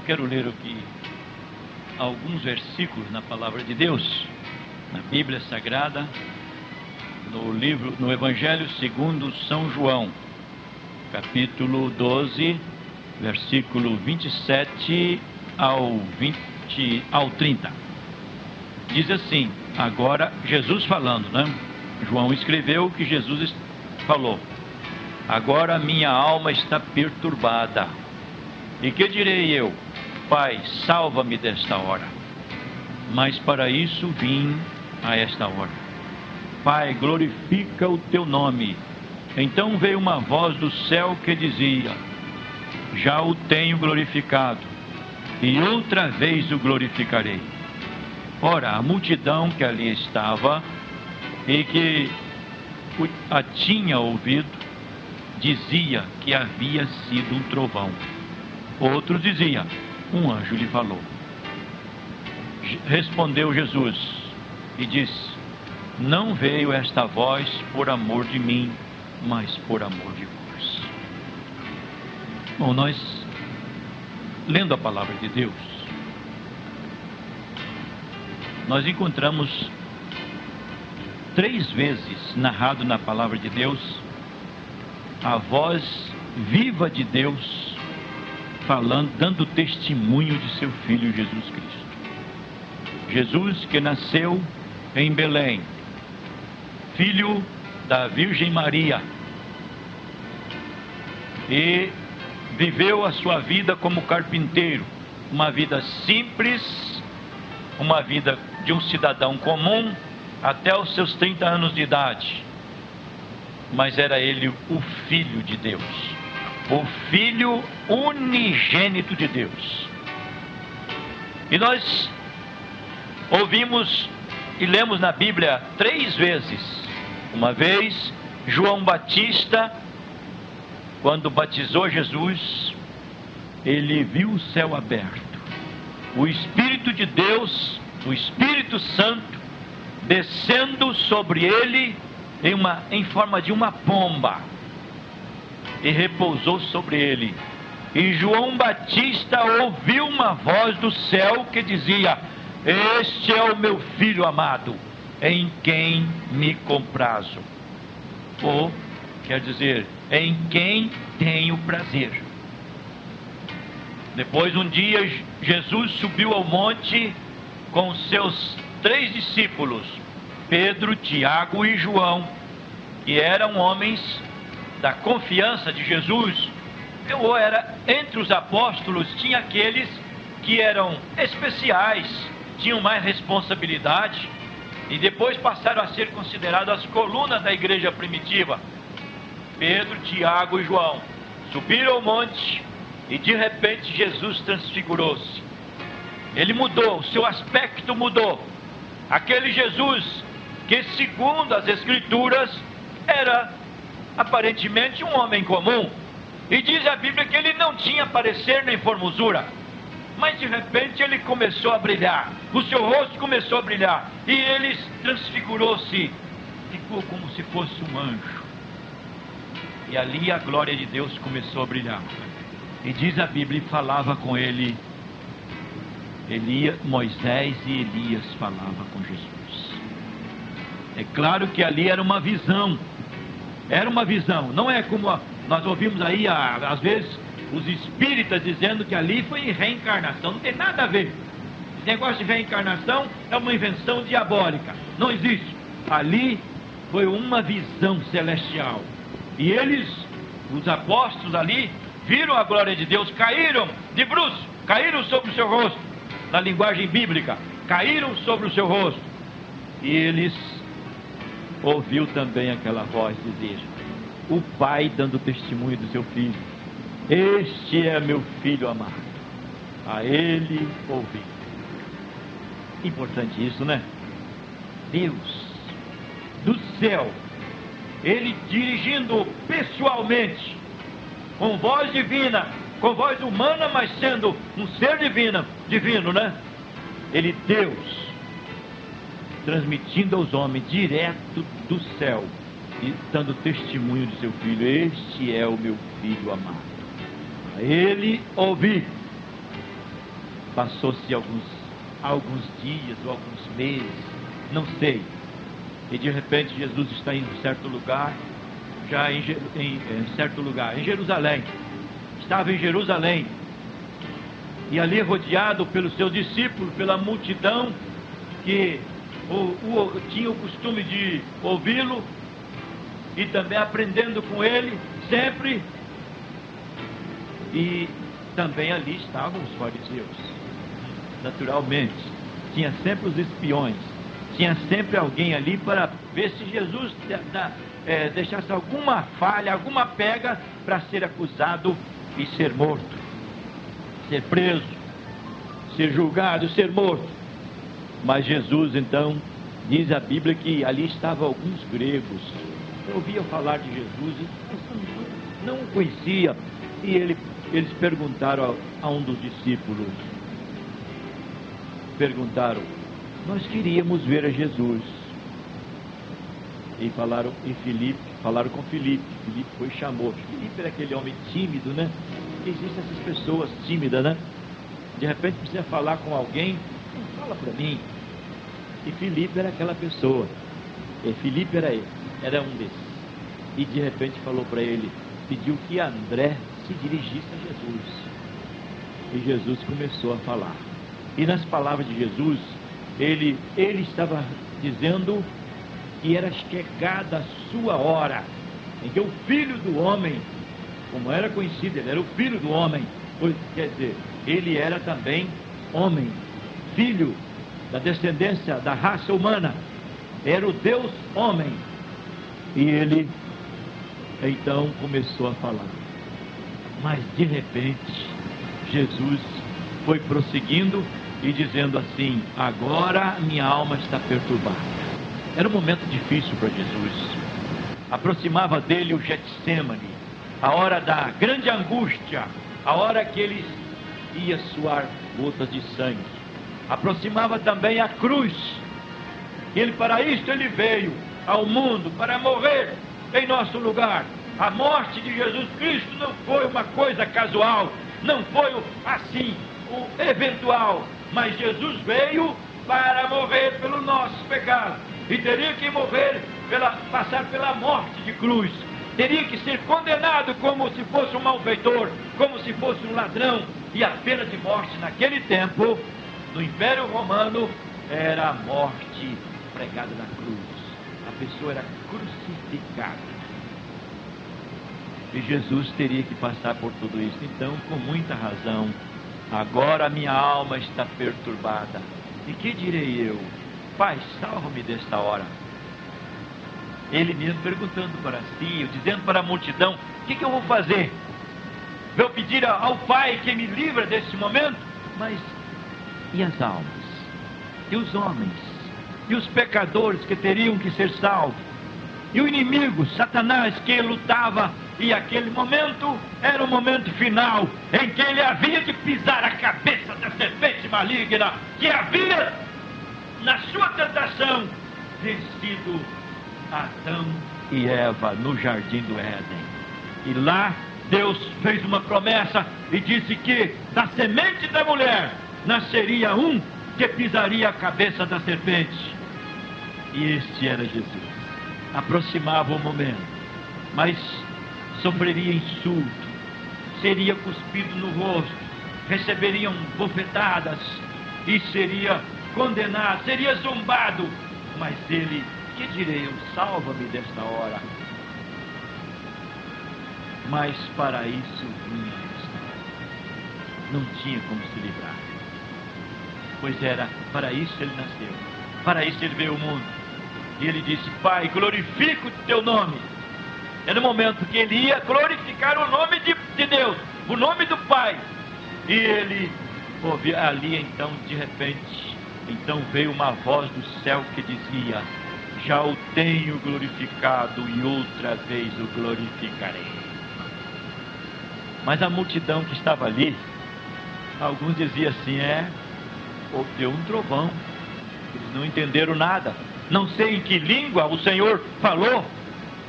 quero ler aqui alguns versículos na Palavra de Deus, na Bíblia Sagrada, no Evangelho segundo São João, capítulo 12, versículo 27 ao 30. Diz assim, agora Jesus falando, né? João escreveu que Jesus falou: agora minha alma está perturbada. E que direi eu? Pai, salva-me desta hora. Mas para isso vim a esta hora. Pai, glorifica o teu nome. Então veio uma voz do céu que dizia: já o tenho glorificado, e outra vez o glorificarei. Ora, a multidão que ali estava e que a tinha ouvido, dizia que havia sido um trovão. Outro dizia: um anjo lhe falou. Respondeu Jesus e disse: não veio esta voz por amor de mim, mas por amor de vós. Bom, nós, lendo a palavra de Deus, nós encontramos 3 vezes narrado na palavra de Deus a voz viva de Deus falando, dando testemunho de seu Filho Jesus Cristo. Jesus, que nasceu em Belém, filho da Virgem Maria, e viveu a sua vida como carpinteiro, uma vida simples, uma vida de um cidadão comum, até os seus 30 anos de idade. Mas era ele o Filho de Deus, o Filho unigênito de Deus. E nós ouvimos e lemos na Bíblia 3 vezes. Uma vez, João Batista, quando batizou Jesus, ele viu o céu aberto, o Espírito de Deus, o Espírito Santo, descendo sobre ele em forma de uma pomba, e repousou sobre ele. E João Batista ouviu uma voz do céu que dizia: este é o meu Filho amado, em quem me comprazo. Ou, quer dizer, em quem tenho prazer. Depois, um dia, Jesus subiu ao monte com seus 3 discípulos, Pedro, Tiago e João, que eram homens da confiança de Jesus. Ou era, entre os apóstolos, tinha aqueles que eram especiais, tinham mais responsabilidade, e depois passaram a ser considerados as colunas da igreja primitiva. Pedro, Tiago e João subiram ao monte, e de repente Jesus transfigurou-se. Ele mudou, o seu aspecto mudou. Aquele Jesus que, segundo as Escrituras, era aparentemente um homem comum, e diz a Bíblia que ele não tinha parecer nem formosura, mas de repente ele começou a brilhar, o seu rosto começou a brilhar, e ele transfigurou-se, ficou como se fosse um anjo, e ali a glória de Deus começou a brilhar. E diz a Bíblia, e falava com ele, Moisés e Elias falavam com Jesus. É claro que ali era uma visão, não é como nós ouvimos aí, às vezes, os espíritas dizendo que ali foi reencarnação. Não tem nada a ver. Esse negócio de reencarnação é uma invenção diabólica, não existe. Ali foi uma visão celestial, e eles, os apóstolos ali, viram a glória de Deus, caíram de bruços, caíram sobre o seu rosto, na linguagem bíblica, caíram sobre o seu rosto, e eles ouviu também aquela voz dizer, o Pai dando testemunho do seu Filho: este é meu Filho amado, a ele ouvi. Importante isso, né? Deus do céu, ele dirigindo pessoalmente, com voz divina, com voz humana, mas sendo um ser divino, né? Ele, Deus, transmitindo aos homens direto do céu, e dando testemunho de seu Filho: este é o meu Filho amado, a ele ouvi. Passou-se alguns dias ou alguns meses, não sei. E de repente Jesus está em certo lugar, em Jerusalém. Estava em Jerusalém. E ali rodeado pelos seus discípulos, pela multidão que tinha o costume de ouvi-lo e também aprendendo com ele sempre. E também ali estavam os fariseus. Naturalmente, tinha sempre os espiões, tinha sempre alguém ali para ver se Jesus deixasse alguma falha, alguma pega para ser acusado e ser morto, ser preso, ser julgado, ser morto. Mas Jesus, então, diz a Bíblia que ali estavam alguns gregos, ouviam falar de Jesus e não o conhecia. E eles perguntaram a um dos discípulos, nós queríamos ver a Jesus. E falaram com Filipe. Filipe foi e chamou. Filipe era aquele homem tímido, né? Existem essas pessoas tímidas, né? De repente precisa falar com alguém, fala para mim. E Filipe era aquela pessoa. E Filipe era um desses. E de repente falou para ele, pediu que André se dirigisse a Jesus. E Jesus começou a falar. E nas palavras de Jesus, ele estava dizendo que era chegada a sua hora, em que o Filho do Homem, como era conhecido, ele era o Filho do Homem, quer dizer, ele era também homem, filho da descendência da raça humana, era o Deus homem. E ele então começou a falar. Mas de repente, Jesus foi prosseguindo e dizendo assim, agora minha alma está perturbada. Era um momento difícil para Jesus. Aproximava dele o Getsemane, a hora da grande angústia, a hora que ele ia suar gotas de sangue. Aproximava também a cruz. Para isto ele veio ao mundo, para morrer em nosso lugar. A morte de Jesus Cristo não foi uma coisa casual, não foi assim, o eventual, mas Jesus veio para morrer pelo nosso pecado. E teria que passar pela morte de cruz. Teria que ser condenado como se fosse um malfeitor, como se fosse um ladrão. E a pena de morte naquele tempo, no Império Romano, era a morte pregada na cruz. A pessoa era crucificada. E Jesus teria que passar por tudo isso. Então, com muita razão, agora minha alma está perturbada. E que direi eu? Pai, salva-me desta hora. Ele mesmo perguntando para si, dizendo para a multidão, o que eu vou fazer? Vou pedir ao Pai que me livra desse momento? Mas e as almas? E os homens? E os pecadores que teriam que ser salvos? E o inimigo, Satanás, que lutava, e aquele momento era o momento final, em que ele havia de pisar a cabeça da serpente maligna, que havia, na sua tentação, vencido Adão e Eva no jardim do Éden. E lá Deus fez uma promessa e disse que da semente da mulher nasceria um que pisaria a cabeça da serpente. E este era Jesus. Aproximava o momento, mas sofreria insulto, seria cuspido no rosto, receberiam bofetadas e seria condenado, seria zombado. Mas ele, que direi eu, salva-me desta hora. Mas para isso vinha esta hora. Não tinha como se livrar. Pois era, para isso ele nasceu, para isso ele veio ao mundo. E ele disse, Pai, glorifica o teu nome. Era o momento que ele ia glorificar o nome de Deus, o nome do Pai. E ele ouviu ali então, de repente, então veio uma voz do céu que dizia, já o tenho glorificado e outra vez o glorificarei. Mas a multidão que estava ali, alguns diziam assim, deu um trovão. Eles não entenderam nada. Não sei em que língua o Senhor falou.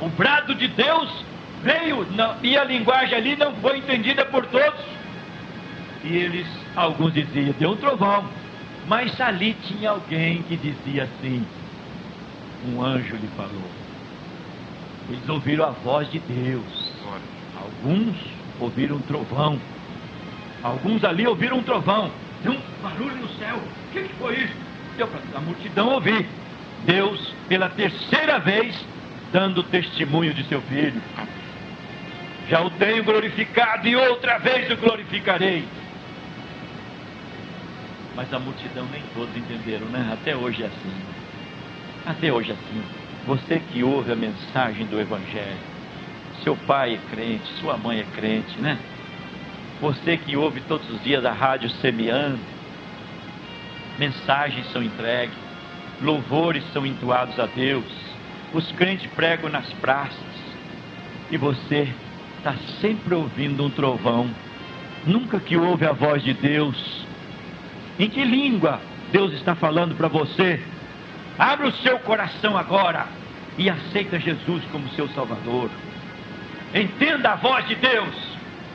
O brado de Deus veio, e a linguagem ali não foi entendida por todos. E eles Alguns diziam, deu um trovão. Mas ali tinha alguém que dizia assim, um anjo lhe falou. Eles ouviram a voz de Deus. Alguns ouviram um trovão. Alguns ali ouviram um trovão. Deu um barulho no céu. O que foi isso? Deu para a multidão ouvir. Deus, pela terceira vez, dando testemunho de seu Filho. Já o tenho glorificado e outra vez o glorificarei. Mas a multidão nem todos entenderam, né? Até hoje é assim. Até hoje é assim. Você que ouve a mensagem do Evangelho, seu pai é crente, sua mãe é crente, né? Você que ouve todos os dias a rádio semeando, mensagens são entregues, louvores são entoados a Deus, os crentes pregam nas praças, e você está sempre ouvindo um trovão, nunca que ouve a voz de Deus. Em que língua Deus está falando para você? Abra o seu coração agora e aceita Jesus como seu Salvador. Entenda a voz de Deus,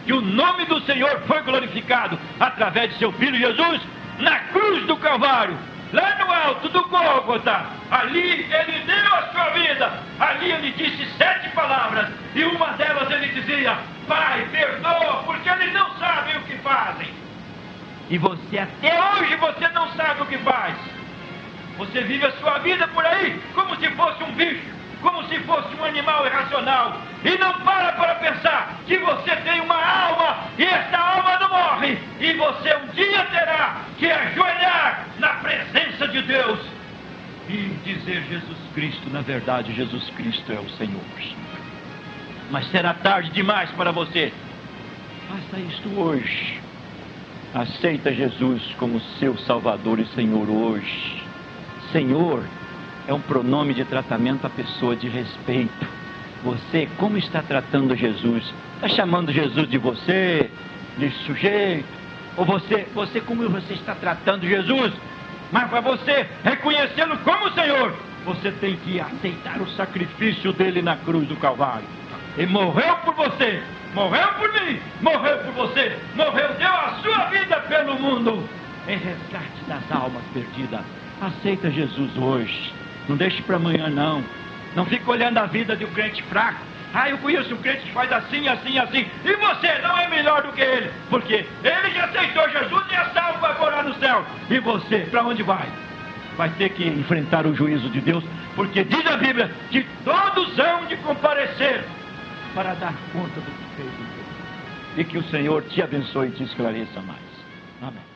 que o nome do Senhor foi glorificado através de seu Filho Jesus na cruz do Calvário, lá no alto do Gólgota. Ali ele deu a sua vida, ali ele disse 7 palavras, e uma delas ele dizia: Pai, perdoa, porque eles não sabem o que fazem. E você, até hoje, você não sabe o que faz. Você vive a sua vida por aí como se fosse um bicho, como se fosse um animal irracional, e não para pensar que você tem uma alma, e essa alma não morre, e você um dia terá que ajoelhar na presença de Deus e dizer: Jesus Cristo, na verdade, Jesus Cristo é o Senhor. Mas será tarde demais para você. Faça isto hoje. Aceita Jesus como seu Salvador e Senhor hoje. Senhor é um pronome de tratamento à pessoa de respeito. Você, como está tratando Jesus? Está chamando Jesus de você, de sujeito? Ou você como você está tratando Jesus? Mas para você reconhecê-lo como Senhor, você tem que aceitar o sacrifício dele na cruz do Calvário. Ele morreu por você, morreu por mim, morreu por você, morreu, deu a sua vida pelo mundo, em resgate das almas perdidas. Aceita Jesus hoje, não deixe para amanhã não. Não fique olhando a vida de um crente fraco. Eu conheço um crente que faz assim, assim, assim, e você não é melhor do que ele, porque ele já aceitou Jesus e é salvo, vai morar no céu. E você, para onde vai? Vai ter que enfrentar o juízo de Deus, porque diz a Bíblia que todos hão de comparecer para dar conta do que fez. E que o Senhor te abençoe e te esclareça mais. Amém.